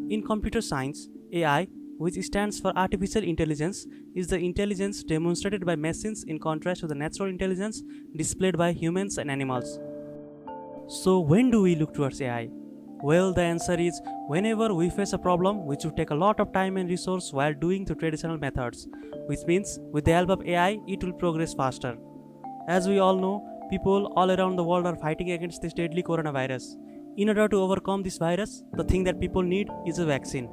In computer science, AI, which stands for artificial intelligence, is the intelligence demonstrated by machines in contrast to the natural intelligence displayed by humans and animals. So, when do we look towards AI? Well, the answer is whenever we face a problem which would take a lot of time and resource while doing the traditional methods, which means with the help of AI, it will progress faster. As we all know, people all around the world are fighting against this deadly coronavirus. In order to overcome this virus, the thing that people need is a vaccine.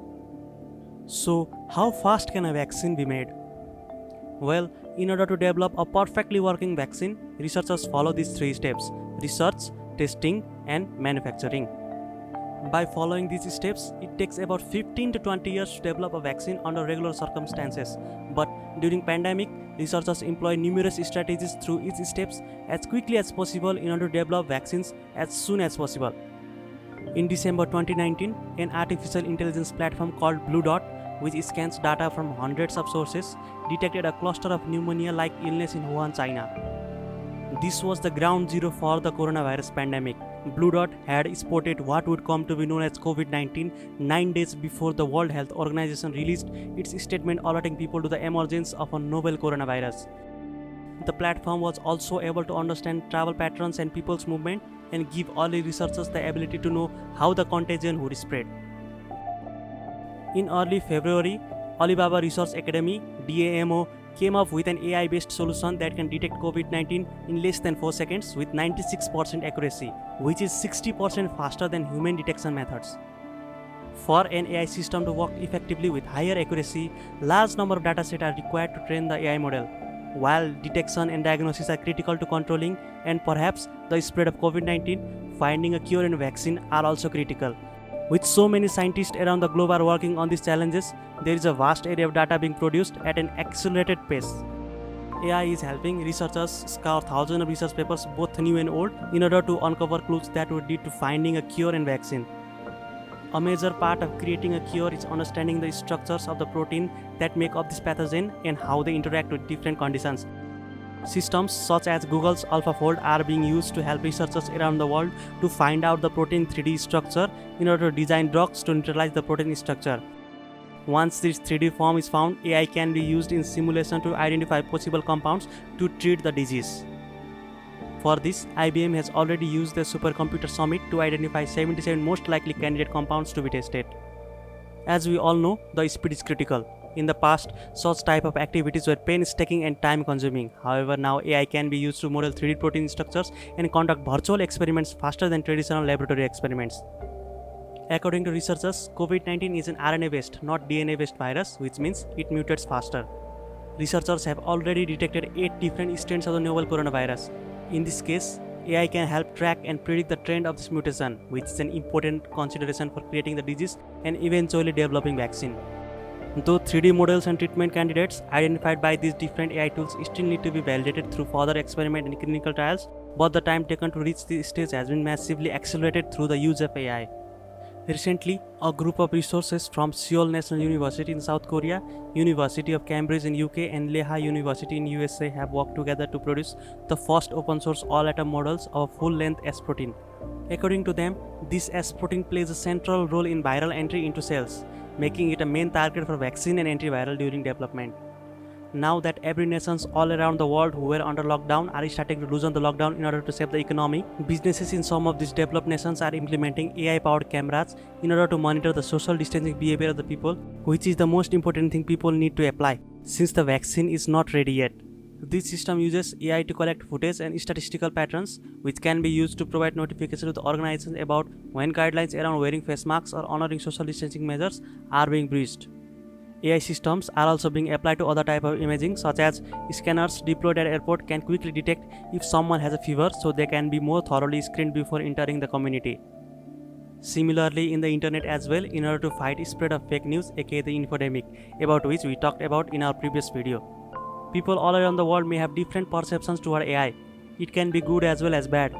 So, how fast can a vaccine be made? Well, in order to develop a perfectly working vaccine, researchers follow these three steps: research, testing, and manufacturing. By following these steps, it takes about 15 to 20 years to develop a vaccine under regular circumstances. But during pandemic, researchers employ numerous strategies through each steps as quickly as possible in order to develop vaccines as soon as possible. In December 2019, an artificial intelligence platform called Blue Dot, which scans data from hundreds of sources, detected a cluster of pneumonia-like illness in Wuhan, China. This was the ground zero for the coronavirus pandemic. Blue Dot had spotted what would come to be known as COVID-19 9 days before the World Health Organization released its statement alerting people to the emergence of a novel coronavirus. The platform was also able to understand travel patterns and people's movement and give early researchers the ability to know how the contagion would spread. In early February, Alibaba Research Academy (DAMO) came up with an AI-based solution that can detect COVID-19 in less than 4 seconds with 96% accuracy, which is 60% faster than human detection methods. For an AI system to work effectively with higher accuracy, large number of datasets are required to train the AI model. While detection and diagnosis are critical to controlling and perhaps the spread of COVID-19, finding a cure and vaccine are also critical. With so many scientists around the globe are working on these challenges, there is a vast area of data being produced at an accelerated pace. AI is helping researchers scour thousands of research papers, both new and old, in order to uncover clues that would lead to finding a cure and vaccine. A major part of creating a cure is understanding the structures of the protein that make up this pathogen and how they interact with different conditions. Systems such as Google's AlphaFold are being used to help researchers around the world to find out the protein 3D structure in order to design drugs to neutralize the protein structure. Once this 3D form is found, AI can be used in simulation to identify possible compounds to treat the disease. For this, IBM has already used the Supercomputer Summit to identify 77 most likely candidate compounds to be tested. As we all know, the speed is critical. In the past, such type of activities were painstaking and time-consuming. However, now AI can be used to model 3D protein structures and conduct virtual experiments faster than traditional laboratory experiments. According to researchers, COVID-19 is an RNA-based, not DNA-based virus, which means it mutates faster. Researchers have already detected 8 different strains of the novel coronavirus. In this case, AI can help track and predict the trend of this mutation, which is an important consideration for creating the disease and eventually developing vaccine. Though 3D models and treatment candidates identified by these different AI tools still need to be validated through further experiment and clinical trials, but the time taken to reach this stage has been massively accelerated through the use of AI. Recently, a group of researchers from Seoul National University in South Korea, University of Cambridge in UK and Lehigh University in USA have worked together to produce the first open-source all-atom models of a full-length S protein. According to them, this S protein plays a central role in viral entry into cells, making it a main target for vaccine and antiviral during development. Now that every nations all around the world who were under lockdown are starting to loosen the lockdown in order to save the economy, businesses in some of these developed nations are implementing AI-powered cameras in order to monitor the social distancing behavior of the people, which is the most important thing people need to apply, since the vaccine is not ready yet. This system uses AI to collect footage and statistical patterns, which can be used to provide notifications to the organizations about when guidelines around wearing face masks or honoring social distancing measures are being breached. AI systems are also being applied to other types of imaging, such as scanners deployed at airport can quickly detect if someone has a fever, so they can be more thoroughly screened before entering the community. Similarly, in the internet as well, in order to fight spread of fake news, aka the infodemic, about which we talked about in our previous video. People all around the world may have different perceptions toward AI. It can be good as well as bad.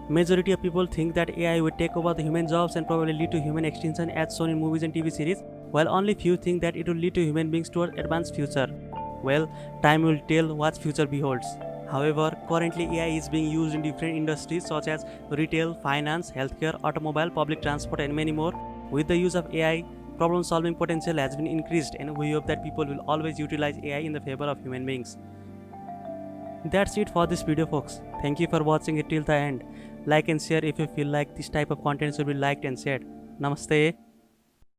Majority of people think that AI would take over the human jobs and probably lead to human extinction as shown in movies and TV series, while only few think that it will lead to human beings towards advanced future. Well, time will tell what future beholds. However, currently AI is being used in different industries such as retail, finance, healthcare, automobile, public transport and many more. With the use of AI, problem solving potential has been increased, and we hope that people will always utilize AI in the favor of human beings. That's it for this video, folks. Thank you for watching it till the end. Like and share if you feel like this type of content should be liked and shared. Namaste.